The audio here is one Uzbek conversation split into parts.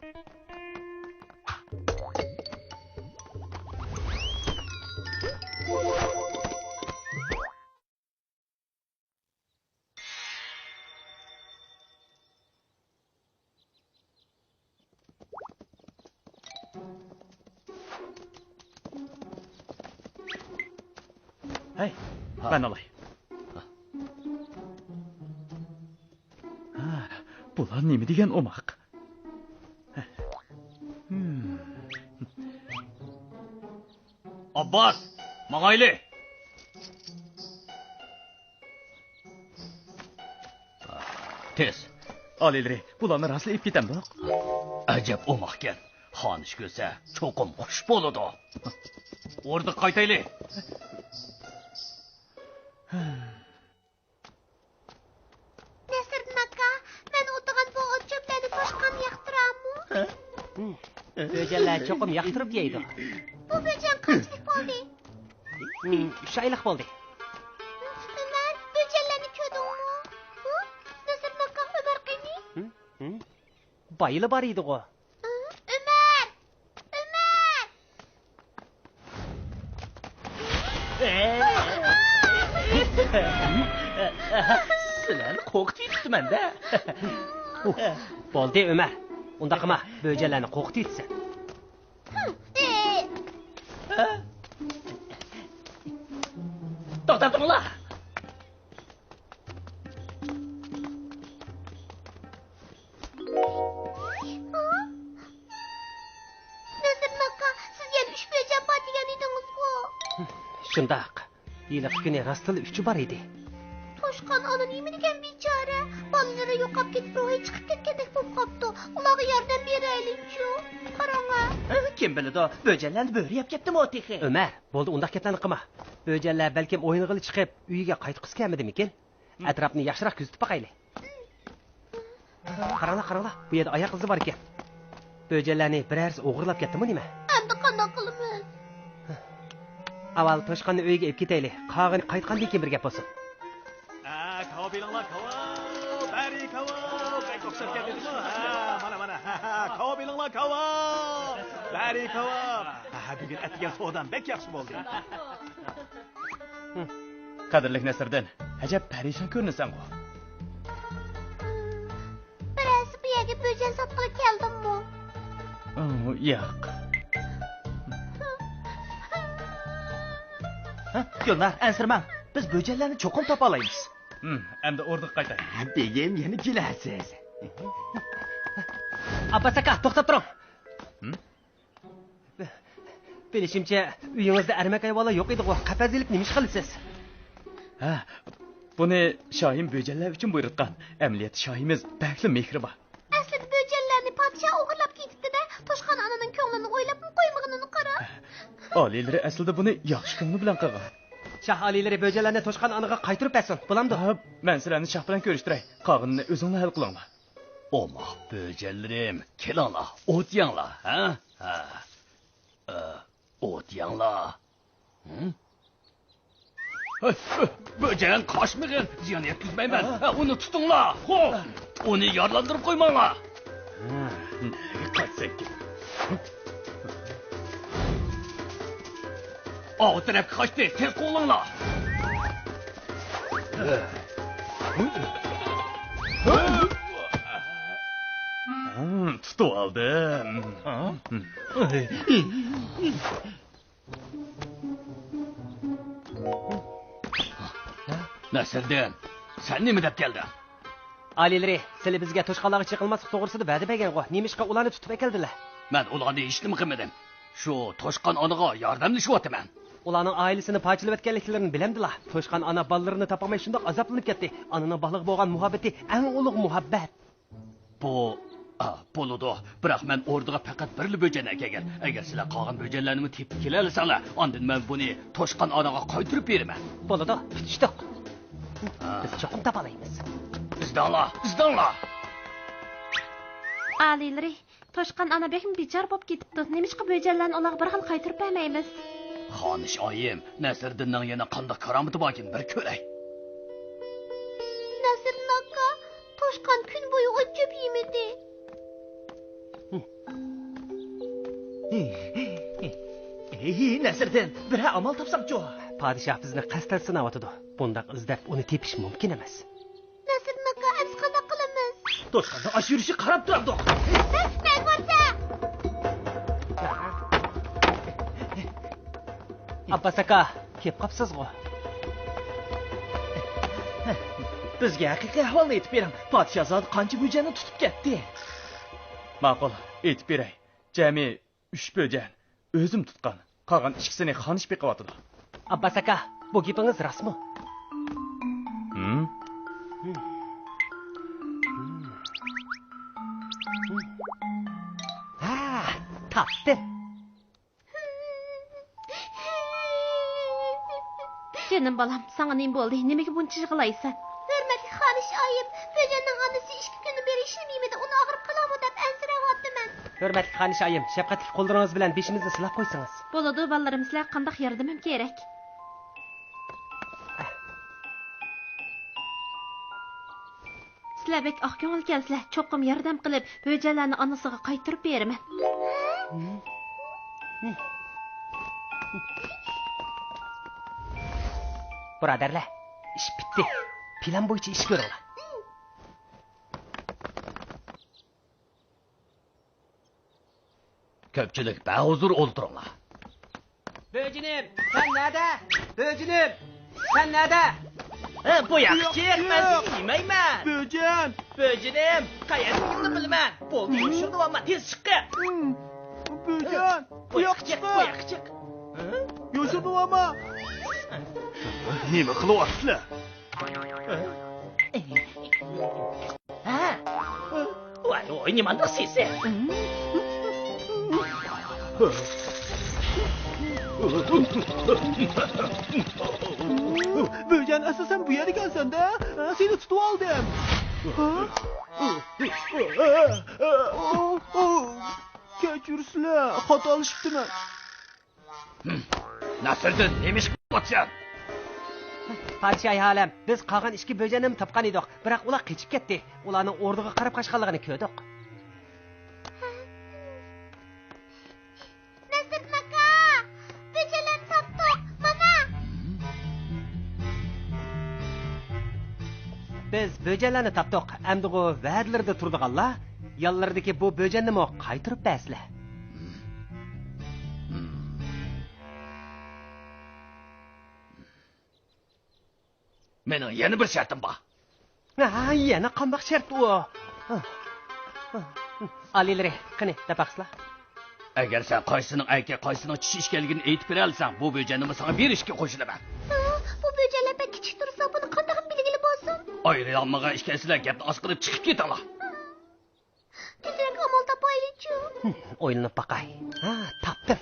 Hey, ben alayım. Bular nima degan o'maq? Abbas, mağayli. Tez. Alileri, bularni rasli ip ketamdiq. Ajab o'maqkan. Xonish ko'rsa, cho'qim xush bo'ladi. O'rda qaytayli. Nasriddin aka, men o'tirgan bu o'tcho'plarni toshqan yoqtirammi? Böceller cho'qim yoqtirib yeydi. Bu böcek qanchalik bo'ldi? 3 oylik bo'ldi. Umar, böceklarni ko'rdingmi? Nasriddin aka, Umar qani? Bayılı bar edi o. Umar! Umar! Sizlarni qo'rqitibman-da. Bo'ldi Umar. Unda qilma, böceklarni qo'rqitibsan. To'xtatinglar. Nasriddin aka, siz yana 3 böcek bor degan edingiz-ku. Shundoq. Yiliq kuni rostili 3 bar edi. Toshqon ona nima degan bechora? Bolalari yo'qolib ketib, ruhi chiqib ketgandek bo'lib qopti. Ularga yordam beraylik-chu. Qarang-a. Kim biladi, böceklarni bo'ri yeb ketdimi o'tixi? Umar, bo'ldi undaq gaplarni qilma. Böceklar balkim o'ying'ili chiqib, uyiga qaytqisi kelmadimikin? Atrofni yaxshiroq kuzatib boqayli. Qaranglar, bu yerda oyoq izi bor ekan. Böceklarni birarsi o'g'irlab ketdimi nima? Endi qanday qilamiz? Avval Toshqonni uyiga olib ketayli. Qog'ini qaytgandan keyin bir gap bo'lsin. Kava bilinglar, kava. Bari kava. Bek o'xshab ketdimi? Mana. Kava bilinglar, kava. Bari kava. Bugun atigan savdan bek yaxshi bo'ldi. Qadrli Nasriddin, ajab parishon ko'rinasan-ku. Birasi bu yerga böcek sotqili keldimmi? Yo'q. Gulnar, ansirmang. Biz böceklarni cho'qim topa olamiz. Endi o'rdiq qaytay. Begim yana kelasiz. Abbas aka, to'xtab turing. Bilishimcha, uyingizda armak ayvola yo'q edi-ku. Qafazlik nima ish qilasiz? Buni shohim böceklar uchun buyurtgan. Amaliyot shohimiz bakli mehribon. Aslida böceklarni podshoh o'g'irlab ketibdi-da, Toshqon onaning ko'nglini o'ylabmi qo'ymaganini qara. Oliylari aslida buni yaxshi ko'ngli bilan qilgan. Shah oliylari böceklarni Toshqon onaga qaytirib bersin. Bo'lamdi? Men sizlarni shoh bilan ko'rishtiray. Qog'inni o'zinglar hal qilinglar. O'moq böceklerim, kelinglar, o't yanglar, ha? O't yanglar. Böceğin kaçmayın, ziyan yetkizmeymen. Onu tutunlar. Onu yarlandırıp koymanlar. Kaçsak ki. O taraf kaçtı, tez kolunlar. Tutup aldım. Nasriddin, sen ne mi dep geldin? Aliylari, sizlar bizga Toshqonlarga chiqilmaslik to'g'risida va'da bergan-ku. Nimishqa ularni tutib keldilar? Ben ularni eshitdim qilmadim. Shu Toshqon onaga yordamlashyapman. Ularning oilasini parchalab o'tganliklarini bilamdilar. Toshqon ona bolalarini topolmay shundoq azoblanib ketdi. Onaning baliq bo'lgan muhabbati eng ulug' muhabbat. Bu bo'ladi. Biroq men o'rdiga faqat birli böceğine kelgan. Agar sizlar qolgan böceklarni tepib kelalasanglar, ondan men buni Toshqon onaga qaytirib beraman. Bo'ladi, tutishdik. Biz cho'qim topalaymiz. Izdanglar. Aliylari, Toshqon ona bekmi bechor bo'lib ketibdi. Nimishqa böceklarni ularga bir xil qaytirib bermaymiz? Xonish oyim, Nasriddinning yana qanday karomati borkin bir ko'ray. Nasriddin aka, Toshqon kun bo'yi o't chop yemadi. Nasriddin, bir amal topsam-chu. Padişah bizni qasddan sinayotidu. Bundaq izlab uni tepish mumkin emas. Nasriddin aka, biz qanday qilamiz? Toshqanda ash yurishi qarab turardi. Maybolsa. Abbas aka, kelib qopsiz-ku. Bizga haqiqiy ahvolni aytib bering. Podshahzod qancha bo'jani tutib ketdi? Ma'qul, aytib beray. Jami 3 bo'jan o'zim tutgan. Qolgan ikkisini xonish beqiyotdi. Abbas aka, bu gapingiz rostmi? Ha, topdim. Canım balam, sana neyim bo'ldi? Nimaga buncha yig'laysan? Hurmatli xonish oyim, Bo'janning onasi 2 kun beri ishlamaydi, uni og'rib qoladi deb ansirayapman. Hurmatli xonishayim, shafqatli qo'llaringiz bilan beshimizni silab qo'ysangiz. Bo'ladi, balalarım, sizlar qanday yordamim kerak? Sizlar bek oq ko'ngil kelsizlar, cho'qqim yordam qilib, bo'jalarni onasiga qaytarib beraman. Birodarlar, ish bitdi. Plan bo'yicha ish ko'ringlar. Ko'pchilik bahuzur o'ltiringlar. Bo'jinim, sen nerede? Bo'jinim, sen nerede? Bu yaxshi emas, yemayman. Bo'jan, bo'jinim, qayerligimni bilman. Bo'ldi, yushirdim, tez chiqqa. Bo'jan, bu yoqqa chiq. Yushirdim ama. Nima qilyapsizlar? Voy, nimani qilsiz? Bo'jan, asosan bu yerga kelsan-da, seni tutib oldim. Kechirsizlar, xato olishibdiman. Nasriddin, nima ish qilyapsan? Podshoh olam, biz qolgan ishki bo'janimni topgan edik, biroq ular qochib ketdi. Ularning o'rniga qarab qashqanligini ko'rdik. Nasriddin aka, bo'jalarni topdik, mama. Biz bo'janlarni topdik. Endi u va'dalarda turdiganlar, yollardagi bu bo'janni mo qaytirib bersizlar. Mening yana bir shartim bor. Ha, yana qanday shart u? Alilari, qani, tapaqsizlar. Agar sen qaysining aka, qaysining tish ishganligini aytib bera olsang, bu bo'janimni senga berishga qo'shilaman. Bu bo'jalar pek kichik tursa, buni qanday bilgili bo'lsin? Ayrilmagan ishkansizlar, gapni osqirib chiqib ketinglar. Tezroq amal topaylik-ku. O'ylanib baqay. Ha, topdim.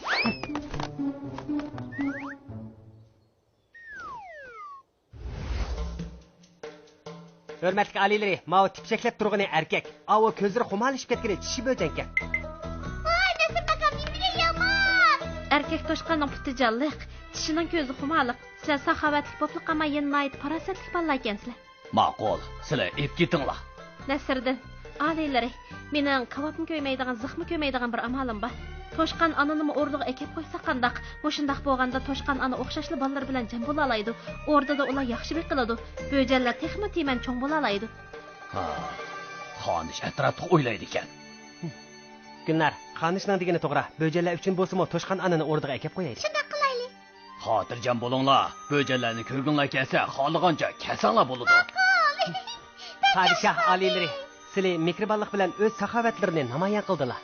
Hurmatli alilari, ma'o tipchaklab turg'ani erkak. Avo ko'zlari xumalishib ketgan tishi bo'jankan. Voy, Nasriddin aka, menga yomon. Erkak toshqanning puti jalliq, tishining ko'zi xumaliq. Sizlar saxovatli poplik qama yenmayt, parasatlik balla ekansizlar. Ma'qul, sizlar ep ketinglar. Nasriddin, alilari, mening kavobim ko'ymaydigan, zixmi ko'ymaydigan bir amalim bor. Toshqan onani o'rniga ekib qo'ysa qandaq, o'shundaq bo'lganda Toshqan ona o'xshashli bolalar bilan jam bo'la oladi. O'rtada ular yaxshi beqiladi. Bo'janlar texmi teman cho'ng bo'la oladi. Ha, xonish atrofda o'ylaydi ekan. Gulnar, xonishning degani to'g'ri. Bo'janlar uchun bo'lsa-mo Toshqan onani o'rniga ekib qo'yaylik. Shunday qilaylik. Xotirjam bo'linglar. Bo'janlarni ko'rginglar kelsa, xohlagancha kasanglar bo'ladi. Podshoh alilari, sizlar mehribonlik bilan o'z saxovatlarini namoyon qildilar.